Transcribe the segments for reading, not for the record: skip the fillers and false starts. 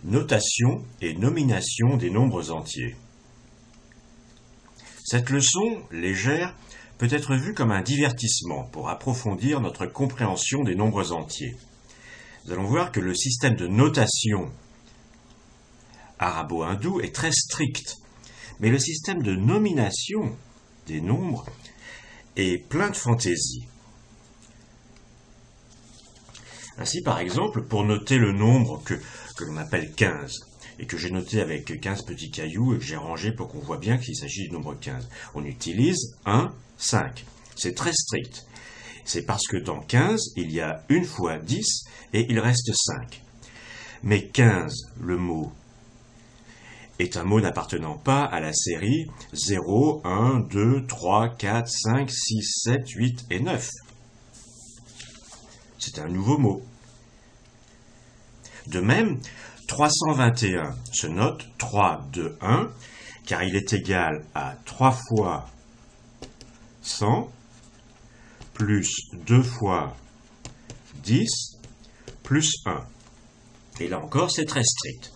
Notation et nomination des nombres entiers. Cette leçon, légère, peut être vue comme un divertissement pour approfondir notre compréhension des nombres entiers. Nous allons voir que le système de notation arabo-hindou est très strict, mais le système de nomination des nombres est plein de fantaisie. Ainsi, par exemple, pour noter le nombre que l'on appelle 15, et que j'ai noté avec 15 petits cailloux et que j'ai rangé pour qu'on voit bien qu'il s'agit du nombre 15, on utilise 1, 5. C'est très strict. C'est parce que dans 15, il y a une fois 10 et il reste 5. Mais 15, le mot, est un mot n'appartenant pas à la série 0, 1, 2, 3, 4, 5, 6, 7, 8 et 9. C'est un nouveau mot. De même, 321 se note 3, 2, 1, car il est égal à 3 fois 100, plus 2 fois 10, plus 1. Et là encore, c'est très strict.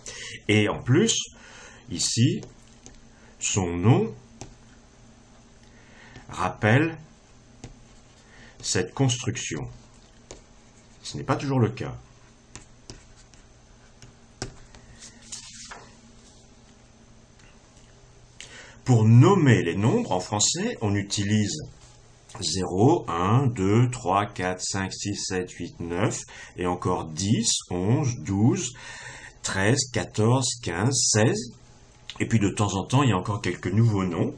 Et en plus, ici, son nom rappelle cette construction. Ce n'est pas toujours le cas. Pour nommer les nombres en français, on utilise 0, 1, 2, 3, 4, 5, 6, 7, 8, 9, et encore 10, 11, 12, 13, 14, 15, 16. Et puis de temps en temps, il y a encore quelques nouveaux noms,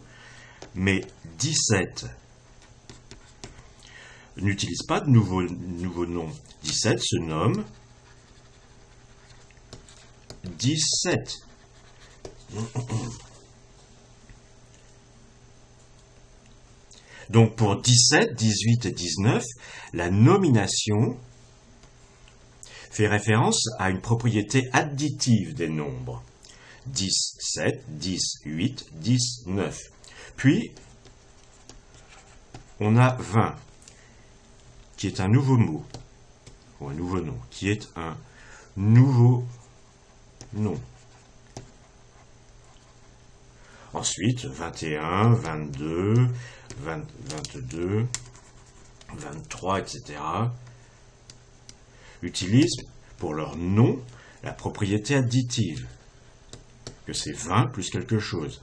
mais 17 n'utilise pas de nouveaux noms. 17 se nomme 17. Donc pour 17, 18 et 19, la nomination fait référence à une propriété additive des nombres. 10, 7, 10, 8, 10, 9. Puis, on a 20, qui est un nouveau mot, ou un nouveau nom, qui est un nouveau nom. Ensuite, 21, 22, 22, 23, etc. utilisent pour leur nom la propriété additive, que c'est 20 plus quelque chose.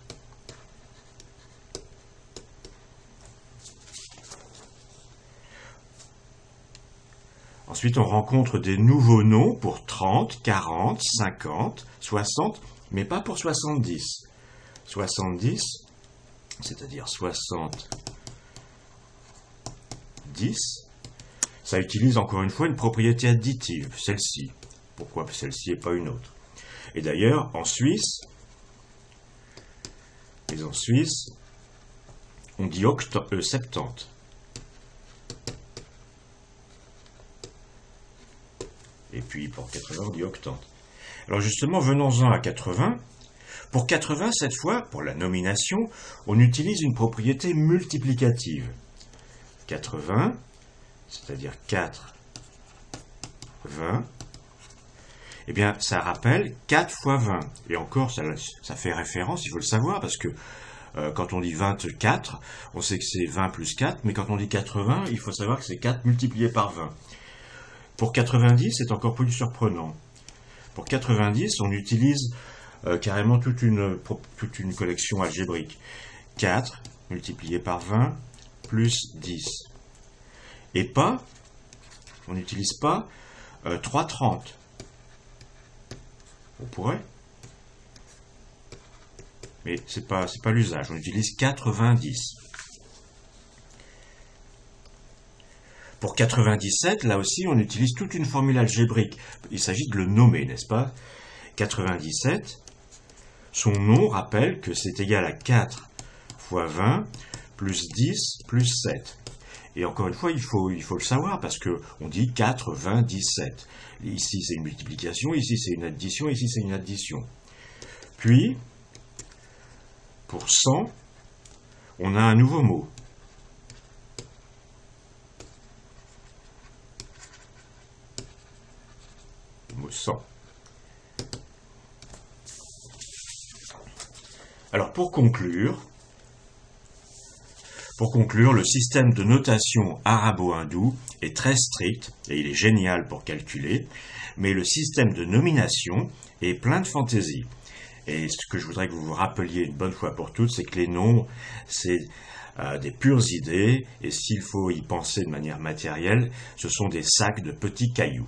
Ensuite, on rencontre des nouveaux noms pour 30, 40, 50, 60, mais pas pour 70. 70, c'est-à-dire 60, 10, ça utilise encore une fois une propriété additive, celle-ci. Pourquoi celle-ci et pas une autre? Et d'ailleurs, en Suisse, on dit 70. Et puis pour 80, on dit octante. Alors justement, venons-en à 80. Pour 80, cette fois, pour la nomination, on utilise une propriété multiplicative. 80, c'est-à-dire 4, 20, eh bien, ça rappelle 4 fois 20. Et encore, ça fait référence, il faut le savoir, parce que quand on dit 24, on sait que c'est 20 plus 4, mais quand on dit 80, il faut savoir que c'est 4 multiplié par 20. Pour 90, c'est encore plus surprenant. Pour 90, on utilise carrément toute une collection algébrique. 4 multiplié par 20 plus 10. Et pas, on n'utilise pas 3,30. On pourrait, mais c'est pas l'usage. On utilise 90. Pour 97, là aussi, on utilise toute une formule algébrique. Il s'agit de le nommer, n'est-ce pas? 97, son nom rappelle que c'est égal à 4 fois 20 plus 10 plus 7. Et encore une fois, il faut le savoir, parce qu'on dit 4, 20, 17. Ici, c'est une multiplication, ici, c'est une addition, ici, c'est une addition. Puis, pour 100, on a un nouveau mot. Le mot 100. Alors pour conclure, le système de notation arabo-hindou est très strict et il est génial pour calculer, mais le système de nomination est plein de fantaisie. Et ce que je voudrais que vous vous rappeliez une bonne fois pour toutes, c'est que les nombres, c'est des pures idées, et s'il faut y penser de manière matérielle, ce sont des sacs de petits cailloux.